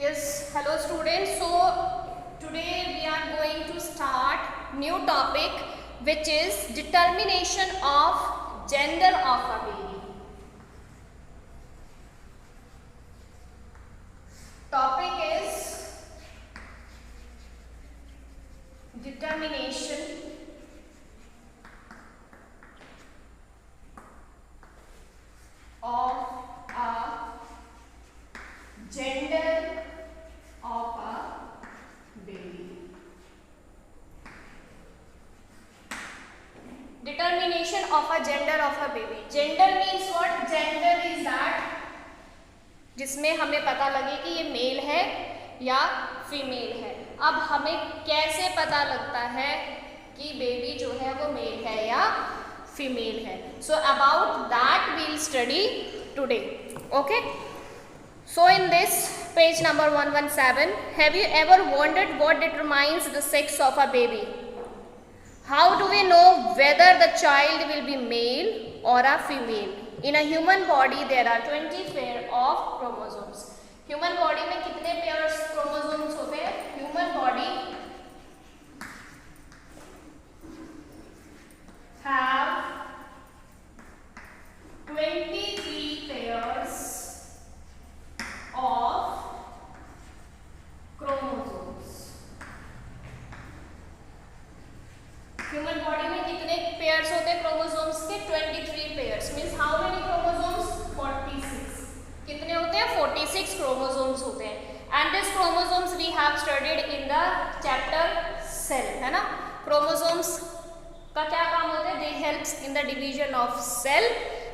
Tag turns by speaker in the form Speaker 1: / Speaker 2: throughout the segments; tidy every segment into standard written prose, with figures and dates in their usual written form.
Speaker 1: Yes, hello students. So today we are going to start new topic which is determination of gender of a baby. Topic is determination of a gender of a baby. Determination of a gender of a baby. Gender means what? Gender is that जिसमें हमें पता लगे कि ये mail है या female है. अब हमें कैसे पता लगता है कि बेबी जो है वो मेल है या फीमेल है? So about that we'll study today. Okay. So in this page number 117, have you ever wondered what determines the sex of a baby? How do we know whether the child will be male or a female? In a human body there are 20 pair of chromosomes. Human body में कितने pairs chromosomes होते हैं? Human body have 23 pairs of chromosomes. Human body में कितने pairs होते हैं chromosomes के? 23 pairs. Means how many chromosomes? 46. कितने होते हैं? 46 chromosomes होते हैं. And this chromosomes we have studied in the chapter cell, है ना? Chromosomes का क्या काम होता है? They helps in the division of cell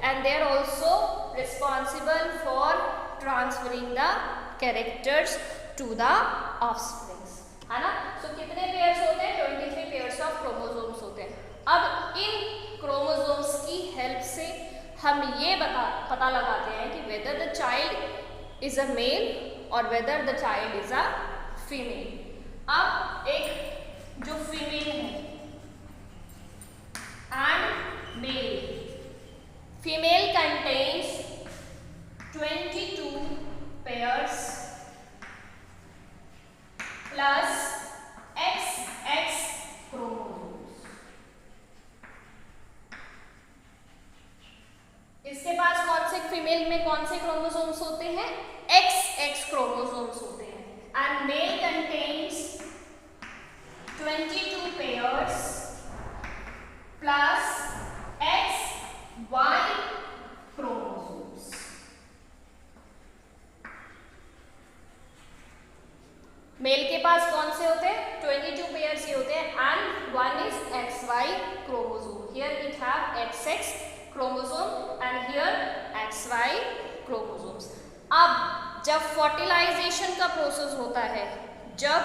Speaker 1: and they are also responsible for transferring the characters to the offspring, है ना? So कितने pairs होते हैं? 23 pairs of chromosomes होते हैं. अब इन chromosomes की help से हम ये पता लगाते हैं कि whether the child is a male or whether the child is a female. अब एक जो female है and male. Female contains 22 pairs plus XX chromosomes. इसके पास कौन से फीमेल में कौन से क्रोमोसोम्स होते हैं? XX क्रोमोसोम्स होते हैं. And male contains 22 pairs plus XY chromosomes. Male के पास कौन से होते हैं? 22 पेयर्स ये होते हैं and one is XY chromosome. Here it have XX chromosome and here XY chromosomes. अब जब फर्टिलाइजेशन का प्रोसेस होता है, जब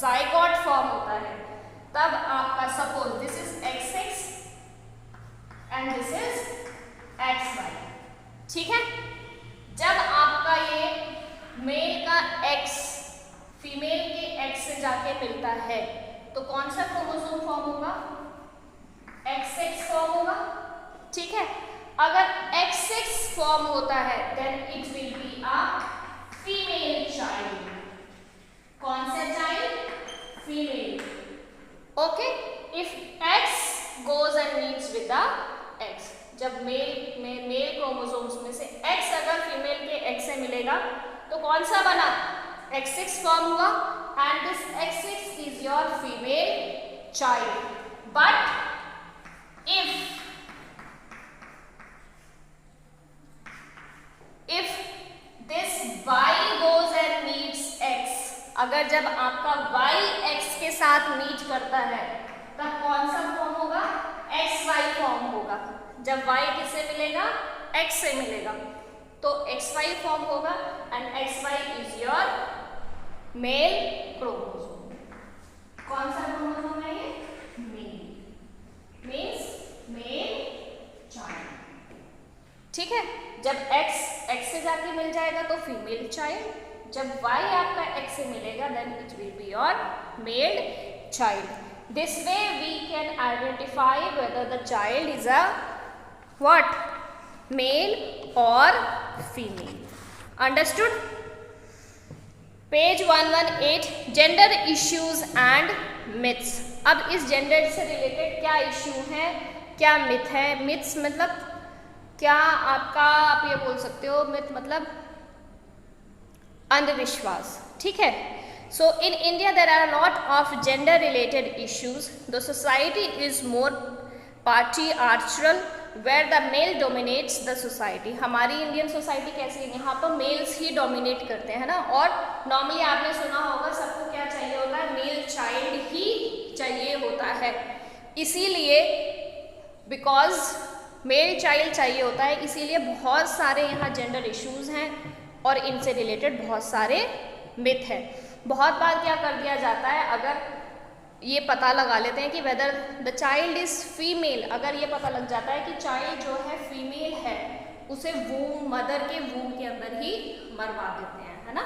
Speaker 1: जाइगोट फॉर्म होता है, तब आपका suppose this is XX and this is XY. ठीक है. जब आपका ये मेल का X फीमेल के X से जाके मिलता है तो कौन सा क्रोमोसोम फॉर्म होगा? XX फॉर्म होगा. ठीक है. अगर XX फॉर्म होता है then it will be a female child. कौन सा child? Female. Okay. If X goes and meets with the X, जब मेल क्रोमोसोम्स में से X अगर फीमेल के X से मिलेगा तो कौन सा बना? XX फॉर्म हुआ and this XX is your female child. But if this Y goes and meets X, अगर जब आपका Y X के साथ मीट करता है तब कौन सा फॉर्म होगा? XY फॉर्म होगा. जब Y किससे मिलेगा? X से मिलेगा तो XY फॉर्म होगा and XY is your male chromosome. कौन सा क्रोमोसोम है ये? मेल. Means male child. ठीक है. जब X से जाके मिल जाएगा तो फीमेल चाइल्ड. जब Y आपका X से मिलेगा then it will be your male child. This way we can identify whether the child is a what? Male और female. Understood? Page 118 gender issues and myths. अब इस जेंडर से related क्या issue है, क्या मिथ है। मिथ्स मतलब क्या आपका, आप ये बोल सकते हो मिथ मतलब अंधविश्वास, ठीक है। So in India there are lot of gender related issues. The society is more patriarchal where the male dominates the society. हमारी इंडियन सोसाइटी कैसी है, यहाँ पर मेल्स ही डोमिनेट करते हैं ना। और नॉर्मली आपने सुना होगा सबको क्या चाहिए होता है, मेल चाइल्ड ही चाहिए होता है। इसीलिए बिकॉज मेल चाइल्ड चाहिए होता है, इसीलिए बहुत सारे यहाँ जेंडर इश्यूज हैं और इनसे रिलेटेड बहुत सारे मिथ है। बहुत बार क्या कर दिया जाता है, अगर ये पता लगा लेते हैं कि weather the child is female, अगर ये पता लग जाता है कि चाइल्ड जो है फीमेल है, उसे वूम, मदर के वूम के अंदर ही मरवा देते हैं, है ना।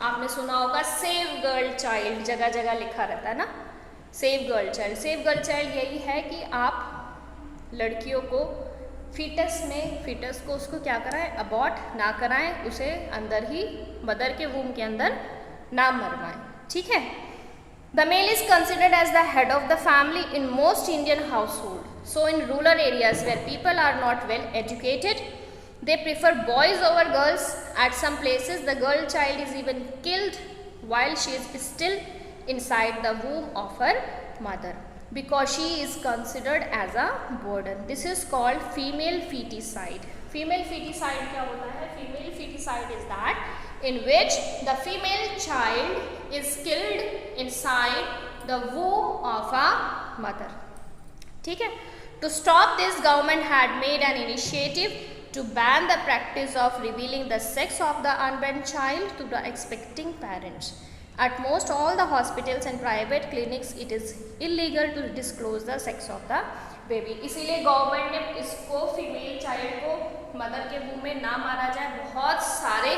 Speaker 1: आपने सुना होगा सेव गर्ल चाइल्ड, जगह जगह लिखा रहता है ना, save girl child. Save girl child यही है कि आप लड़कियों को फीटस को उसको क्या कराएं, अबॉर्ट ना कराएं, उसे अंदर ही मदर के वूम के अंदर ना मरवाएं, ठीक है। The male is considered as the head of the family in most Indian household. So in rural areas where people are not well educated they prefer boys over girls. At some places the girl child is even killed while she is still inside the womb of her mother because she is considered as a burden. This is called female feticide. Female feticide क्या होता है? Female feticide is that in which the female child is killed inside the womb of a mother. ठीक है? To stop this, government had made an initiative to ban the practice of revealing the sex of the unborn child to the expecting parents. At most all the hospitals and private clinics it is illegal to disclose the sex of the baby. इसीलिए government ने इसको female child को mother के वूम में ना मारा जाए, बहुत सारे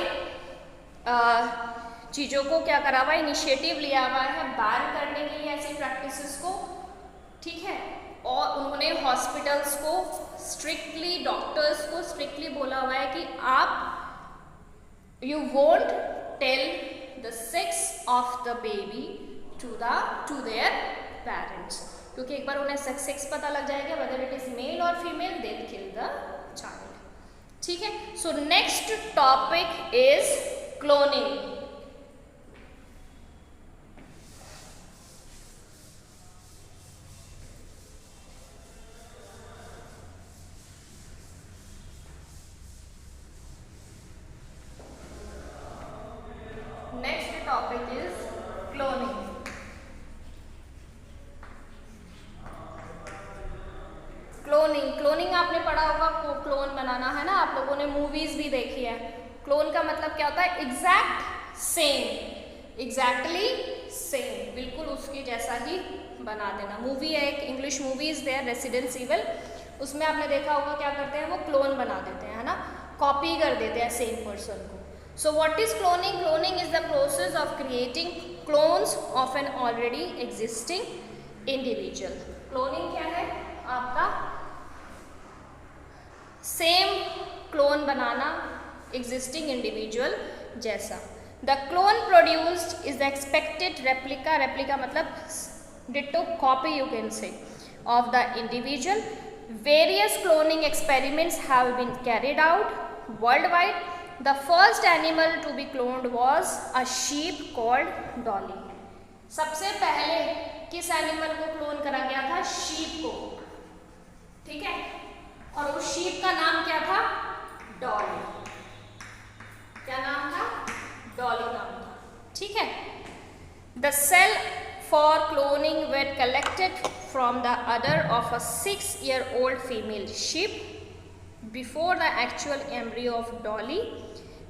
Speaker 1: चीज़ों को क्या करा हुआ है, इनिशिएटिव लिया हुआ है बैन करने के लिए ऐसी प्रैक्टिसेस को, ठीक है। और उन्होंने हॉस्पिटल्स को स्ट्रिक्टली, डॉक्टर्स को स्ट्रिक्टली बोला हुआ है कि आप you won't tell the sex of the baby to their parents, क्योंकि एक बार उन्हें सेक्स पता लग जाएगा वेदर इट इज मेल और female, they kill the child, ठीक है। So next topic is cloning. Next topic is cloning. Cloning आपने पढ़ा होगा, क्लोन बनाना, है ना। आप लोगों ने मूवीज भी देखी है। क्लोन का मतलब क्या होता है, एग्जैक्ट सेम, एग्जैक्टली सेम, बिल्कुल उसके जैसा ही बना देना। मूवी है एक English movie is there, resident evil, उसमें आपने देखा होगा क्या करते हैं, वो क्लोन बना देते हैं, है ना, कॉपी कर देते हैं सेम पर्सन को। So what is cloning? Cloning is the process of creating clones of an already existing individual. Cloning क्या है, आपका सेम क्लोन बनाना existing individual जैसा। The clone produced is the expected replica, replica मतलब ditto copy you can say of the individual. Various cloning experiments have been carried out worldwide. The first animal to be cloned was a sheep called Dolly. सबसे पहले किस animal को clone करा गया था, sheep को, ठीक है। और उस शीप का नाम क्या था, डॉली। क्या नाम था, डॉली नाम था, ठीक है। The cell for cloning were collected from the udder of a 6-year-old female sheep. Before the actual embryo of Dolly,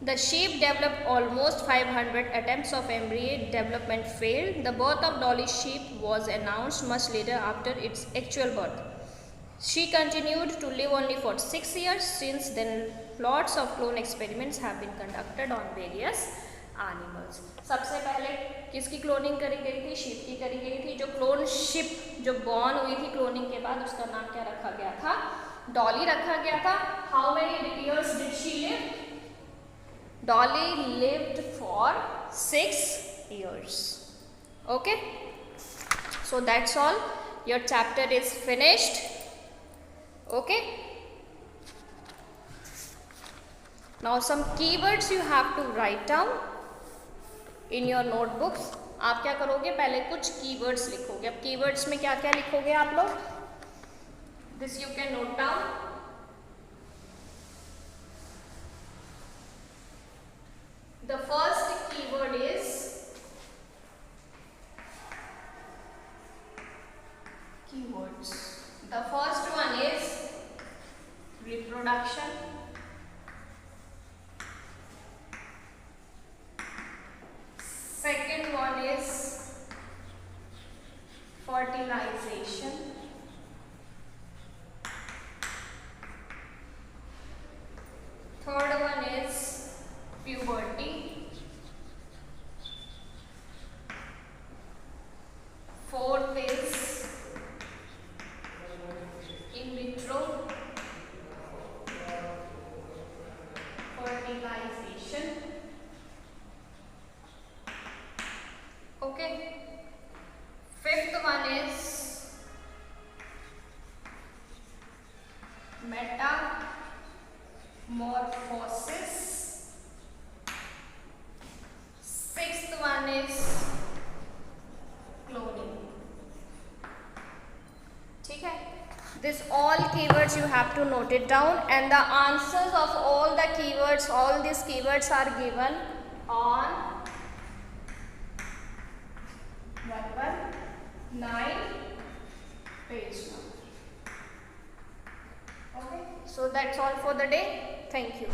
Speaker 1: the sheep developed almost 500 attempts of embryo development failed. The birth of Dolly's sheep was announced much later after its actual birth. She continued to live only for 6 years. Since then, lots of clone experiments have been conducted on various animals. सबसे पहले किसकी cloning करी गई थी, sheep की करी गई थी। जो क्लोन शिप जो बॉर्न हुई थी क्लोनिंग के बाद, उसका नाम क्या रखा गया था, डॉली रखा गया था। How many years did she live, Dolly lived for 6 years. Okay, so that's all. Your chapter is finished. Okay, now some keywords you have to write down in your notebooks. आप क्या करोगे, पहले कुछ keywords लिखोगे. अब keywords में क्या क्या लिखोगे आप लोग? This you can note down. The first keyword is keywords. The first one is reproduction. Second one is fertilization. Third one is puberty. Fourth is in vitro fertilization. Okay. Fifth one is metamorphosis. Sixth one is cloning. ठीक है, this all keywords you have to note it down, and the answers of all the keywords, all these keywords are given on number 9 page number. Okay, so that's all for the day. Thank you.